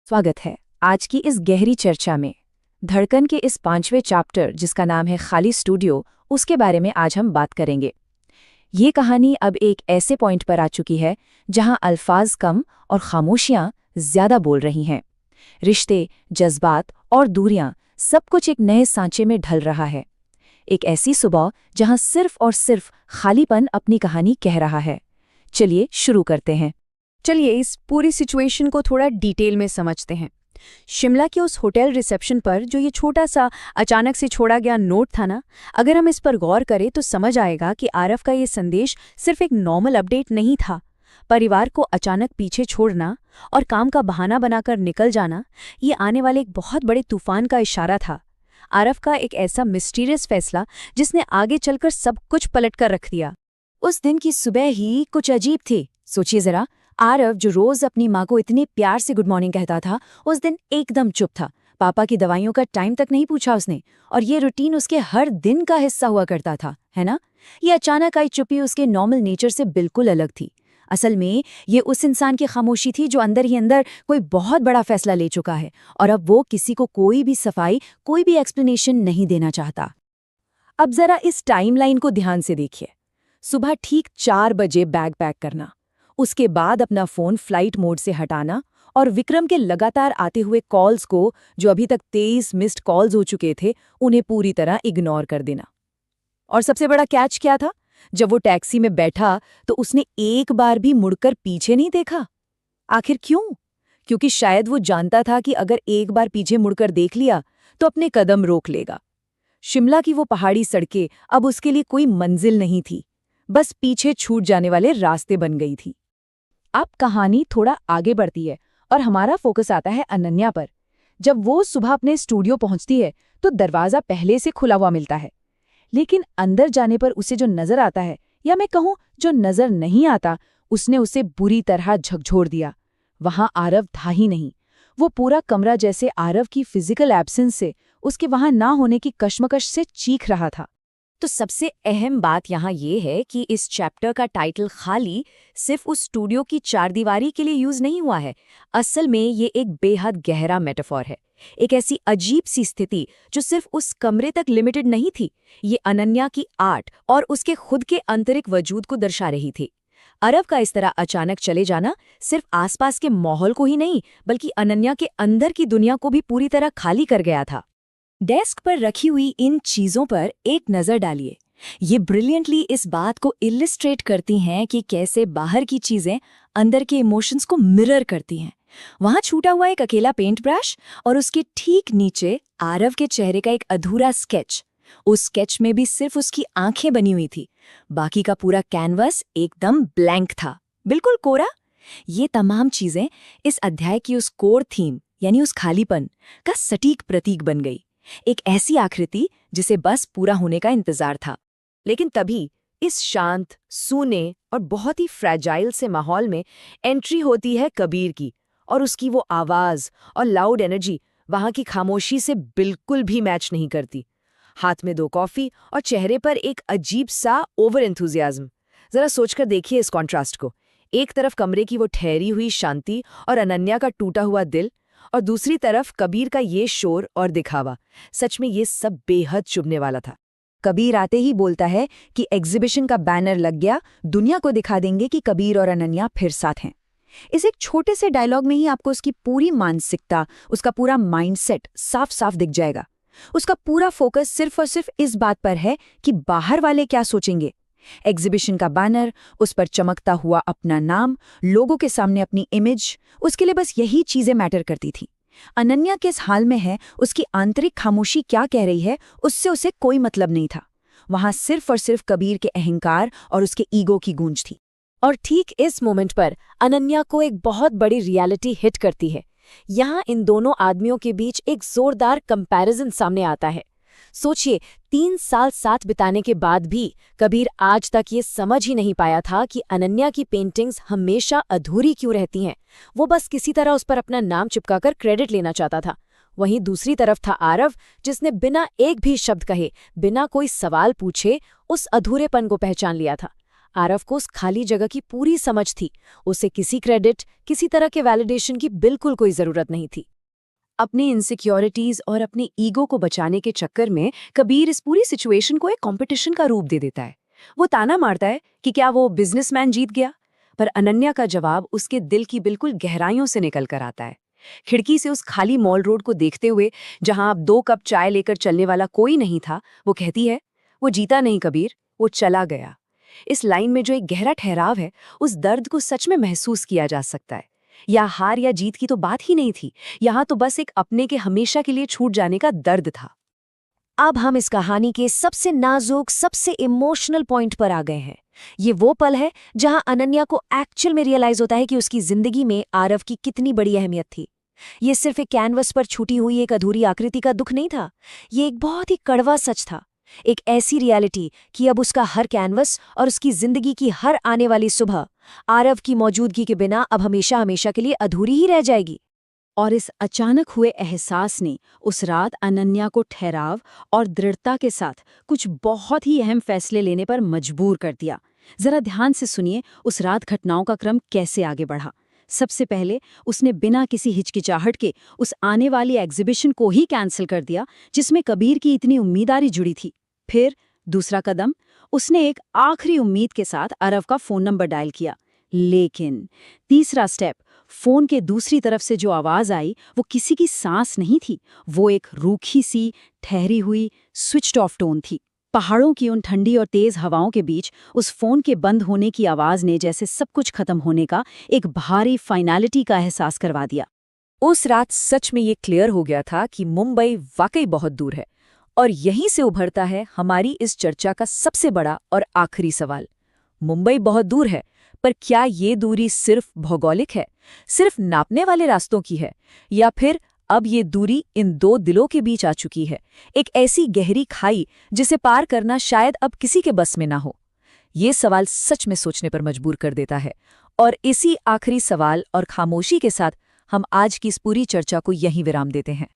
स्वागत है आज की इस गहरी चर्चा में। धड़कन के इस 5वें चैप्टर जिसका नाम है खाली स्टूडियो, उसके बारे में आज हम बात करेंगे। ये कहानी अब एक ऐसे पॉइंट पर आ चुकी है जहां अल्फाज कम और खामोशियां ज्यादा बोल रही हैं। रिश्ते, जज्बात और दूरियां सब कुछ एक नए सांचे में ढल रहा है। एक ऐसी सुबह जहां सिर्फ और सिर्फ खालीपन अपनी कहानी कह रहा है। चलिए शुरू करते हैं। चलिए इस पूरी सिचुएशन को थोड़ा डिटेल में समझते हैं। शिमला के उस होटल रिसेप्शन पर जो ये छोटा सा अचानक से छोड़ा गया नोट था ना, अगर हम इस पर गौर करें तो समझ आएगा कि आरव का ये संदेश सिर्फ एक नॉर्मल अपडेट नहीं था। परिवार को अचानक पीछे छोड़ना और काम का बहाना बनाकर निकल जाना, ये आने वाले एक बहुत बड़े तूफान का इशारा था। आरव का एक ऐसा मिस्टीरियस फैसला जिसने आगे चलकर सब कुछ पलटकर रख दिया। उस दिन की सुबह ही कुछ अजीब थी। सोचिए जरा, आरव जो रोज अपनी माँ को इतने प्यार से गुड मॉर्निंग कहता था, उस दिन एकदम चुप था। पापा की दवाइयों का टाइम तक नहीं पूछा उसने, और ये रूटीन उसके हर दिन का हिस्सा हुआ करता था, है ना? ये अचानक आई चुप्पी उसके नॉर्मल नेचर से बिल्कुल अलग थी। असल में ये उस इंसान की खामोशी थी जो अंदर ही अंदर कोई बहुत बड़ा फैसला ले चुका है, और अब वो किसी को कोई भी सफाई, कोई भी एक्सप्लेनेशन नहीं देना चाहता। अब जरा इस टाइमलाइन को ध्यान से देखिए। सुबह ठीक 4 बजे बैग पैक करना, उसके बाद अपना फोन फ्लाइट मोड से हटाना और विक्रम के लगातार आते हुए कॉल्स को, जो अभी तक 23 मिस्ड कॉल्स हो चुके थे, उन्हें पूरी तरह इग्नोर कर देना। और सबसे बड़ा कैच क्या था? जब वो टैक्सी में बैठा तो उसने एक बार भी मुड़कर पीछे नहीं देखा। आखिर क्यों? क्योंकि शायद वो जानता था कि अगर एक बार पीछे मुड़कर देख लिया तो अपने कदम रोक लेगा। शिमला की वो पहाड़ी सड़कें अब उसके लिए कोई मंजिल नहीं थी, बस पीछे छूट जाने वाले रास्ते बन गई थी। अब कहानी थोड़ा आगे बढ़ती है और हमारा फोकस आता है अनन्या पर। जब वो सुबह अपने स्टूडियो पहुंचती है तो दरवाजा पहले से खुला हुआ मिलता है, लेकिन अंदर जाने पर उसे जो नजर आता है, या मैं कहूं जो नजर नहीं आता, उसने उसे बुरी तरह झकझोर दिया। वहां आरव था ही नहीं। वो पूरा कमरा जैसे आरव की फिजिकल एब्सेंस से, उसके वहां ना होने की कश्मकश से चीख रहा था। तो सबसे अहम बात यहाँ ये है कि इस चैप्टर का टाइटल खाली सिर्फ उस स्टूडियो की चारदीवारी के लिए यूज नहीं हुआ है। असल में ये एक बेहद गहरा मेटाफॉर है, एक ऐसी अजीब सी स्थिति जो सिर्फ उस कमरे तक लिमिटेड नहीं थी। ये अनन्या की आर्ट और उसके खुद के आंतरिक वजूद को दर्शा रही थी। अरव का इस तरह अचानक चले जाना सिर्फ आसपास के माहौल को ही नहीं, बल्कि अनन्या के अंदर की दुनिया को भी पूरी तरह खाली कर गया था। डेस्क पर रखी हुई इन चीजों पर एक नजर डालिए। ये ब्रिलियंटली इस बात को इलिस्ट्रेट करती हैं कि कैसे बाहर की चीजें अंदर के इमोशंस को मिरर करती हैं। वहां छूटा हुआ एक अकेला पेंट ब्रश और उसके ठीक नीचे आरव के चेहरे का एक अधूरा स्केच। उस स्केच में भी सिर्फ उसकी आंखें बनी हुई थी, बाकी का पूरा कैनवस एकदम ब्लैंक था, बिल्कुल कोरा। ये तमाम चीजें इस अध्याय की उस कोर थीम, यानी उस खालीपन का सटीक प्रतीक बन गई। एक ऐसी आकृति जिसे बस पूरा होने का इंतजार था। लेकिन तभी इस शांत, सूने और बहुत ही फ्रैजाइल से माहौल में एंट्री होती है कबीर की, और उसकी वो आवाज और लाउड एनर्जी वहां की खामोशी से बिल्कुल भी मैच नहीं करती। हाथ में 2 कॉफी और चेहरे पर एक अजीब सा ओवर एंथुजियाज्म। जरा सोचकर देखिए इस कॉन्ट्रास्ट को। एक तरफ कमरे की वो ठहरी हुई शांति और अनन्या का टूटा हुआ दिल, और दूसरी तरफ कबीर का ये शोर और दिखावा। सच में ये सब बेहद चुभने वाला था। कबीर आते ही बोलता है कि एग्जीबिशन का बैनर लग गया, दुनिया को दिखा देंगे कि कबीर और अनन्या फिर साथ हैं। इस एक छोटे से डायलॉग में ही आपको उसकी पूरी मानसिकता, उसका पूरा माइंडसेट साफ साफ दिख जाएगा। उसका पूरा फोकस सिर्फ और सिर्फ इस बात पर है कि बाहर वाले क्या सोचेंगे। एग्जीबिशन का बैनर, उस पर चमकता हुआ अपना नाम, लोगों के सामने अपनी इमेज, उसके लिए बस यही चीजें मैटर करती थी। अनन्या किस हाल में है, उसकी आंतरिक खामोशी क्या कह रही है, उससे उसे कोई मतलब नहीं था। वहां सिर्फ और सिर्फ कबीर के अहंकार और उसके ईगो की गूंज थी। और ठीक इस मोमेंट पर अनन्या को एक बहुत बड़ी रियलिटी हिट करती है। यहाँ इन दोनों आदमियों के बीच एक जोरदार कंपैरिजन सामने आता है। सोचिए, 3 साल साथ बिताने के बाद भी कबीर आज तक ये समझ ही नहीं पाया था कि अनन्या की पेंटिंग्स हमेशा अधूरी क्यों रहती हैं। वो बस किसी तरह उस पर अपना नाम चिपकाकर क्रेडिट लेना चाहता था। वहीं दूसरी तरफ था आरव, जिसने बिना एक भी शब्द कहे, बिना कोई सवाल पूछे, उस अधूरेपन को पहचान लिया था। आरव को उस खाली जगह की पूरी समझ थी। उसे किसी क्रेडिट, किसी तरह के वैलिडेशन की बिल्कुल कोई जरूरत नहीं थी। अपनी इनसिक्योरिटीज और अपने ईगो को बचाने के चक्कर में कबीर इस पूरी सिचुएशन को एक कंपटीशन का रूप दे देता है। वो ताना मारता है कि क्या वो बिजनेसमैन जीत गया, पर अनन्या का जवाब उसके दिल की बिल्कुल गहराइयों से निकल कर आता है। खिड़की से उस खाली मॉल रोड को देखते हुए, जहां अब 2 कप चाय लेकर चलने वाला कोई नहीं था, वो कहती है, वो जीता नहीं कबीर, वो चला गया। इस लाइन में जो एक गहरा ठहराव है, उस दर्द को सच में महसूस किया जा सकता है। या हार या जीत की तो बात ही नहीं थी, यहाँ तो बस एक अपने के हमेशा के लिए छूट जाने का दर्द था। अब हम इस कहानी के सबसे नाजुक, सबसे इमोशनल पॉइंट पर आ गए हैं। ये वो पल है जहां अनन्या को एक्चुअल में रियलाइज होता है कि उसकी जिंदगी में आरव की कितनी बड़ी अहमियत थी। ये सिर्फ एक कैनवस पर छूटी हुई एक अधूरी आकृति का दुख नहीं था, ये एक बहुत ही कड़वा सच था। एक ऐसी रियलिटी कि अब उसका हर कैनवस और उसकी जिंदगी की हर आने वाली सुबह आरव की मौजूदगी के बिना अब हमेशा हमेशा के लिए अधूरी ही रह जाएगी। और इस अचानक हुए एहसास ने उस रात अनन्या को ठहराव और दृढ़ता के साथ कुछ बहुत ही अहम फैसले लेने पर मजबूर कर दिया। जरा ध्यान से सुनिए उस रात घटनाओं का क्रम कैसे आगे बढ़ा। सबसे पहले उसने बिना किसी हिचकिचाहट के उस आने वाली एग्जीबिशन को ही कैंसिल कर दिया, जिसमें कबीर की इतनी उम्मीदारी जुड़ी थी। फिर दूसरा कदम, उसने एक आखिरी उम्मीद के साथ आरव का फोन नंबर डायल किया। लेकिन तीसरा स्टेप, फोन के दूसरी तरफ से जो आवाज आई वो किसी की सांस नहीं थी, वो एक रूखी सी, ठहरी हुई, स्विच्ड ऑफ टोन थी। पहाड़ों की उन ठंडी और तेज हवाओं के बीच उस फोन के बंद होने की आवाज ने जैसे सब कुछ खत्म होने का एक भारी फाइनलिटी का एहसास करवा दिया। उस रात सच में ये क्लियर हो गया था कि मुंबई वाकई बहुत दूर है। और यहीं से उभरता है हमारी इस चर्चा का सबसे बड़ा और आखिरी सवाल। मुंबई बहुत दूर है, पर क्या ये दूरी सिर्फ भौगोलिक है, सिर्फ नापने वाले रास्तों की है, या फिर अब ये दूरी इन दो दिलों के बीच आ चुकी है, एक ऐसी गहरी खाई जिसे पार करना शायद अब किसी के बस में ना हो? ये सवाल सच में सोचने पर मजबूर कर देता है। और इसी आखिरी सवाल और खामोशी के साथ हम आज की इस पूरी चर्चा को यहीं विराम देते हैं।